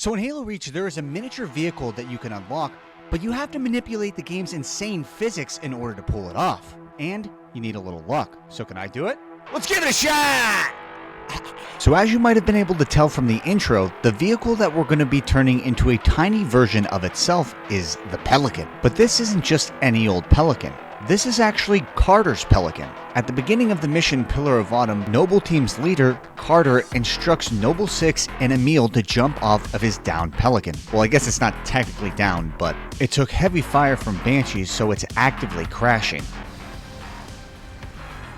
So in Halo Reach, there is a miniature vehicle that you can unlock, but you have to manipulate the game's insane physics in order to pull it off. And you need a little luck. So can I do it? Let's give it a shot! So as you might have been able to tell from the intro, the vehicle that we're going to be turning into a tiny version of itself is the Pelican. But this isn't just any old Pelican. This is actually Carter's Pelican. At the beginning of the mission Pillar of Autumn, Noble Team's leader, Carter, instructs Noble 6 and Emil to jump off of his downed Pelican. Well, I guess it's not technically down, but it took heavy fire from Banshees, so it's actively crashing.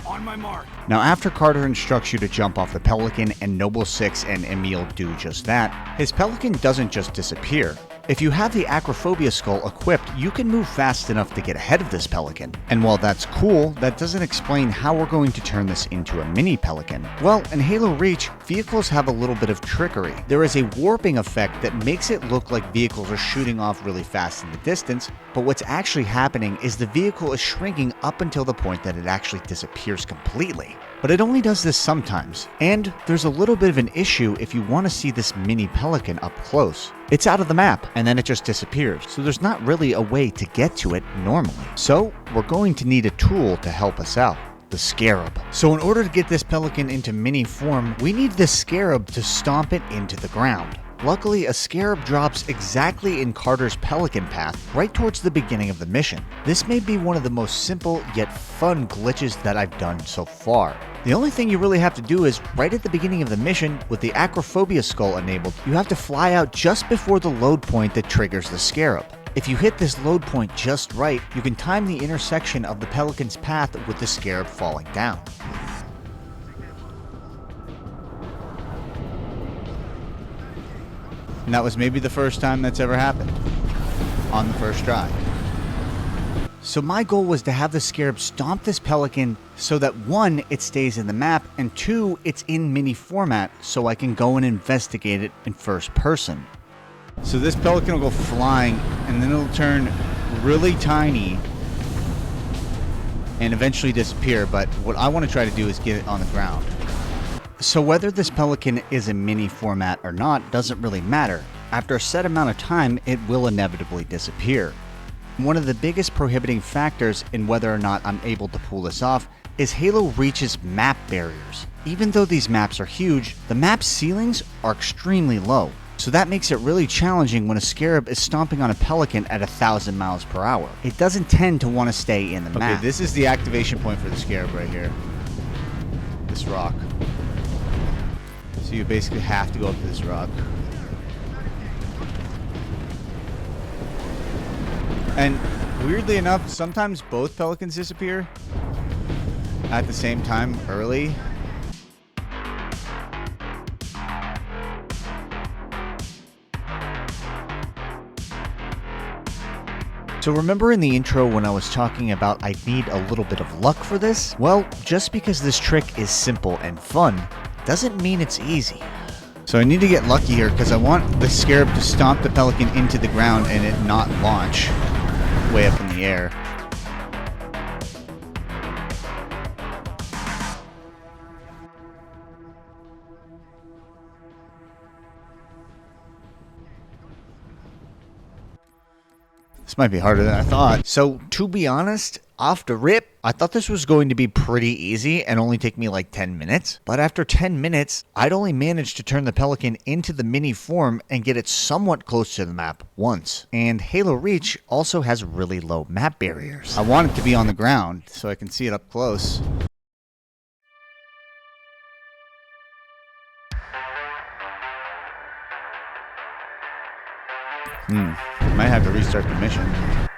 On my mark. Now, after Carter instructs you to jump off the Pelican and Noble 6 and Emil do just that, his Pelican doesn't just disappear. If you have the Acrophobia skull equipped, you can move fast enough to get ahead of this Pelican. And while that's cool, that doesn't explain how we're going to turn this into a mini Pelican. Well, in Halo Reach, vehicles have a little bit of trickery. There is a warping effect that makes it look like vehicles are shooting off really fast in the distance, but what's actually happening is the vehicle is shrinking up until the point that it actually disappears completely. But it only does this sometimes, and there's a little bit of an issue if you want to see this mini Pelican up close. It's out of the map, and then it just disappears, so there's not really a way to get to it normally. So we're going to need a tool to help us out. The Scarab. So in order to get this Pelican into mini form, we need this Scarab to stomp it into the ground. Luckily, a Scarab drops exactly in Carter's Pelican path, right towards the beginning of the mission. This may be one of the most simple yet fun glitches that I've done so far. The only thing you really have to do is, right at the beginning of the mission, with the Acrophobia skull enabled, you have to fly out just before the load point that triggers the Scarab. If you hit this load point just right, you can time the intersection of the Pelican's path with the Scarab falling down. And that was maybe the first time that's ever happened, on the first try. So my goal was to have the Scarab stomp this Pelican so that 1, it stays in the map, and 2, it's in mini format so I can go and investigate it in first person. So this Pelican will go flying, and then it'll turn really tiny and eventually disappear, but what I want to try to do is get it on the ground. So whether this Pelican is in mini format or not doesn't really matter. After a set amount of time, it will inevitably disappear. One of the biggest prohibiting factors in whether or not I'm able to pull this off is Halo Reach's map barriers. Even though these maps are huge, the map ceilings are extremely low. So that makes it really challenging when a Scarab is stomping on a Pelican at 1,000 miles per hour. It doesn't tend to want to stay in the map. Okay, this is the activation point for the Scarab right here. This rock. So you basically have to go up to this rock. And weirdly enough, sometimes both Pelicans disappear at the same time early. So remember in the intro when I was talking about I need a little bit of luck for this? Well, just because this trick is simple and fun doesn't mean it's easy. So I need to get lucky here because I want the Scarab to stomp the Pelican into the ground and it not launch way up in the air. This might be harder than I thought. So to be honest, off the rip, I thought this was going to be pretty easy and only take me like 10 minutes. But after 10 minutes, I'd only managed to turn the Pelican into the mini form and get it somewhat close to the map once. And Halo Reach also has really low map barriers. I want it to be on the ground so I can see it up close. Might have to restart the mission.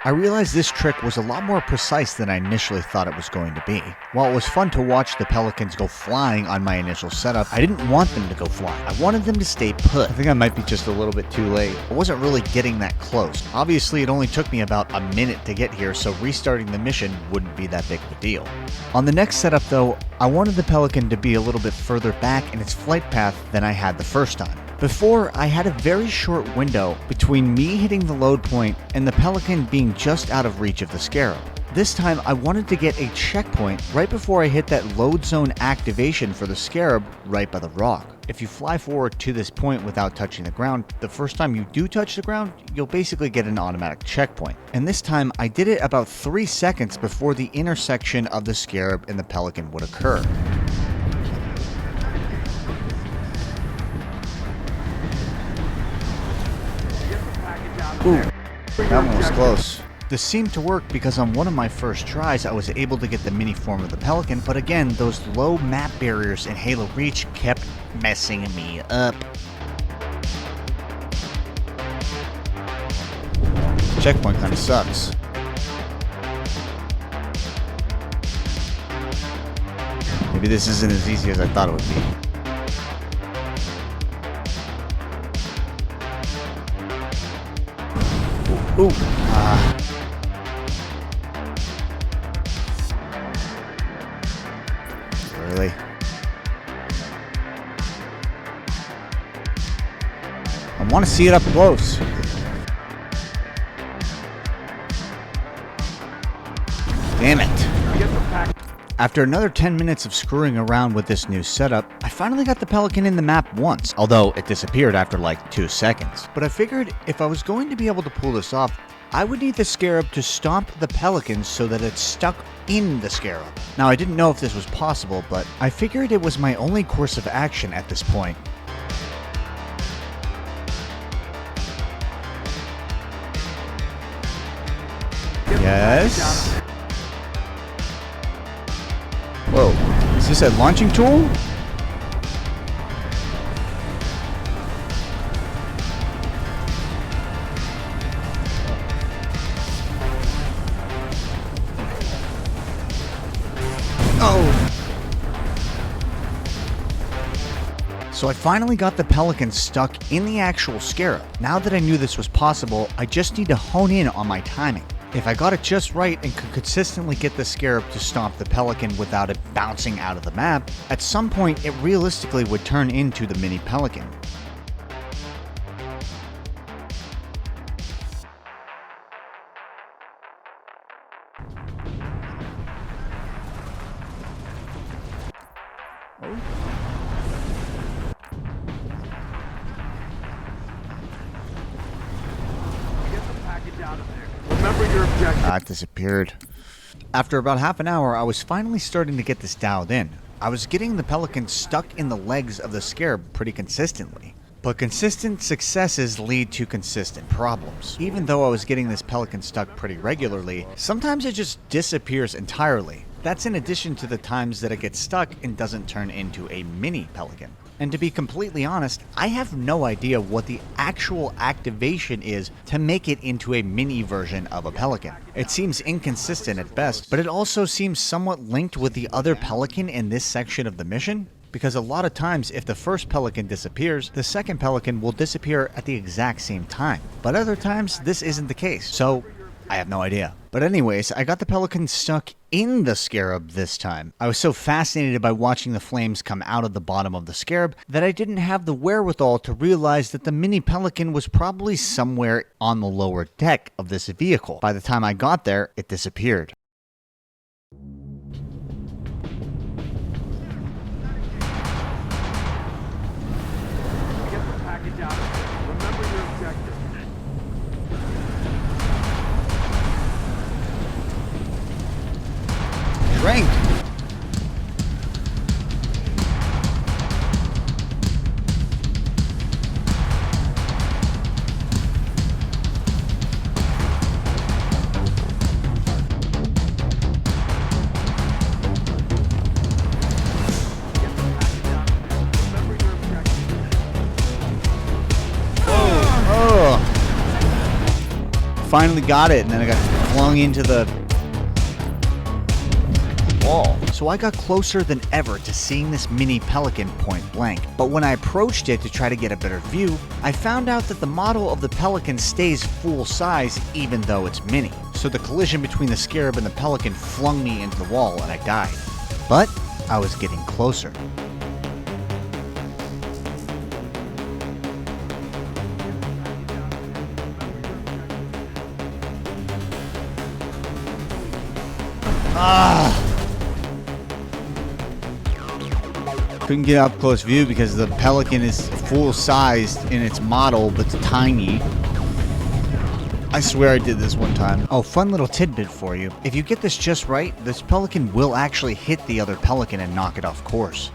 I realized this trick was a lot more precise than I initially thought it was going to be. While it was fun to watch the Pelicans go flying on my initial setup, I didn't want them to go flying. I wanted them to stay put. I think I might be just a little bit too late. I wasn't really getting that close. Obviously, it only took me about a minute to get here, so restarting the mission wouldn't be that big of a deal. On the next setup though, I wanted the Pelican to be a little bit further back in its flight path than I had the first time. Before, I had a very short window between me hitting the load point and the Pelican being just out of reach of the Scarab. This time, I wanted to get a checkpoint right before I hit that load zone activation for the Scarab right by the rock. If you fly forward to this point without touching the ground, the first time you do touch the ground, you'll basically get an automatic checkpoint. And this time, I did it about 3 seconds before the intersection of the scarab and the pelican would occur. Ooh, that one was close. This seemed to work because on one of my first tries, I was able to get the mini form of the pelican, but again, those low map barriers in Halo Reach kept messing me up. Checkpoint kind of sucks. Maybe this isn't as easy as I thought it would be. Ooh. Really? I want to see it up close. Damn it. After another 10 minutes of screwing around with this new setup, I finally got the pelican in the map once, although it disappeared after like 2 seconds. But I figured if I was going to be able to pull this off, I would need the scarab to stomp the pelican so that it's stuck in the scarab. Now, I didn't know if this was possible, but I figured it was my only course of action at this point. Yes. Whoa, is this a launching tool? Oh! So I finally got the pelican stuck in the actual scarab. Now that I knew this was possible, I just need to hone in on my timing. If I got it just right and could consistently get the scarab to stomp the pelican without it bouncing out of the map, at some point it realistically would turn into the mini pelican. It disappeared. After about half an hour, I was finally starting to get this dialed in. I was getting the pelican stuck in the legs of the scarab pretty consistently. But consistent successes lead to consistent problems. Even though I was getting this pelican stuck pretty regularly, sometimes it just disappears entirely. That's in addition to the times that it gets stuck and doesn't turn into a mini pelican. And to be completely honest, I have no idea what the actual activation is to make it into a mini version of a pelican. It seems inconsistent at best, but it also seems somewhat linked with the other pelican in this section of the mission. Because a lot of times, if the first pelican disappears, the second pelican will disappear at the exact same time. But other times, this isn't the case, so I have no idea. But anyways, I got the pelican stuck in the scarab this time. I was so fascinated by watching the flames come out of the bottom of the scarab that I didn't have the wherewithal to realize that the mini pelican was probably somewhere on the lower deck of this vehicle. By the time I got there, it disappeared. Rank. Finally got it, and then I got flung into the wall. So I got closer than ever to seeing this mini pelican point blank. But when I approached it to try to get a better view, I found out that the model of the pelican stays full size even though it's mini. So the collision between the scarab and the pelican flung me into the wall and I died. But I was getting closer. Couldn't get up close view because the pelican is full-sized in its model, but it's tiny. I swear I did this one time. Oh, fun little tidbit for you. If you get this just right, this pelican will actually hit the other pelican and knock it off course.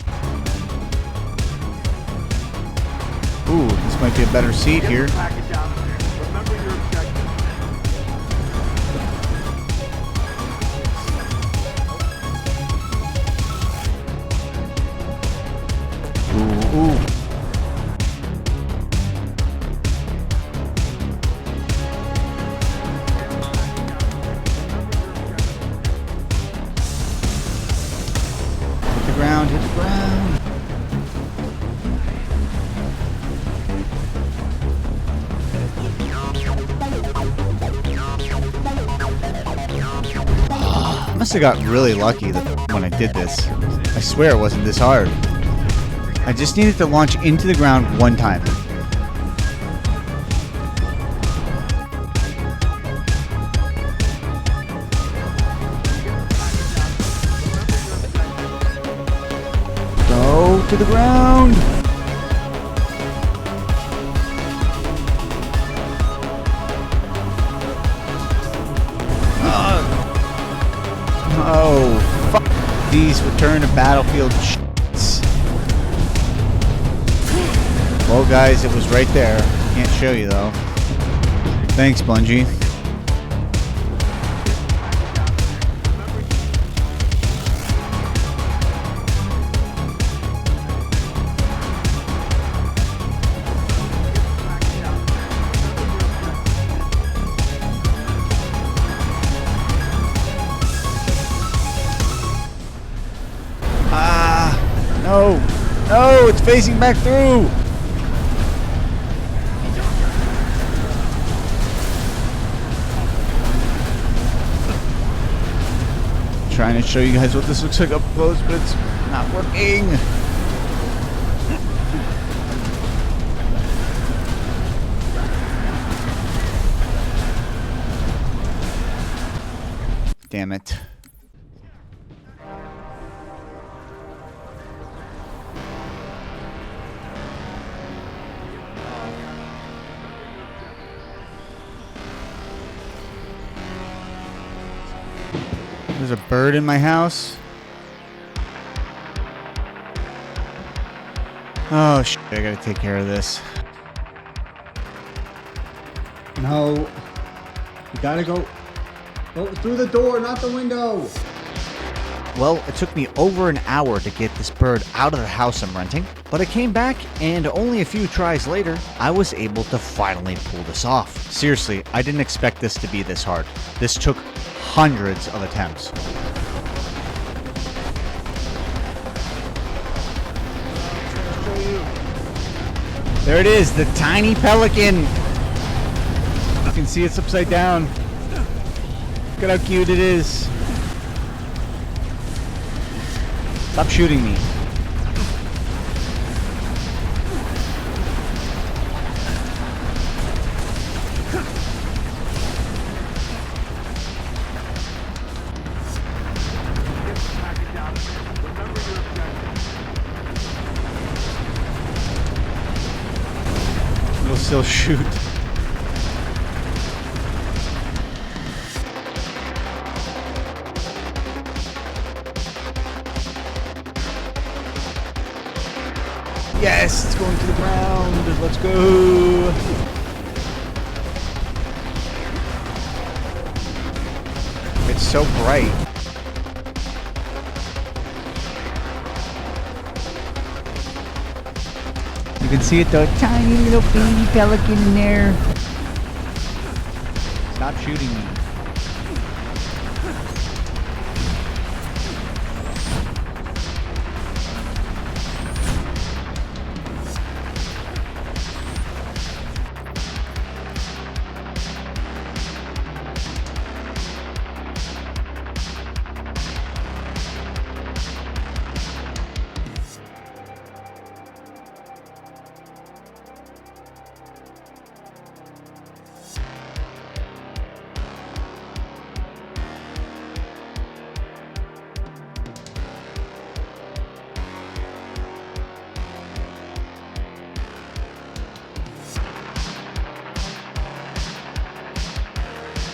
Ooh, this might be a better seat here. Ooh. Hit the ground, hit the ground. I must have got really lucky when I did this. I swear it wasn't this hard. I just needed to launch into the ground one time. Go to the ground! Oh, fuck these return to battlefield shits. Well, guys, it was right there. Can't show you, though. Thanks, Bungie. No! No! It's facing back through! Trying to show you guys what this looks like up close, but it's not working. Damn it. There's a bird in my house. Oh shit, I gotta take care of this. No. You gotta go through the door, not the window. Well, it took me over an hour to get this bird out of the house I'm renting, but I came back and only a few tries later, I was able to finally pull this off. Seriously, I didn't expect this to be this hard. This took hundreds of attempts. There it is, the tiny pelican. You can see it's upside down. Look at how cute it is. Stop shooting me. It'll still shoot. Yes, it's going to the ground. Let's go. It's so bright. You can see it, the tiny little baby pelican in there. Stop shooting me.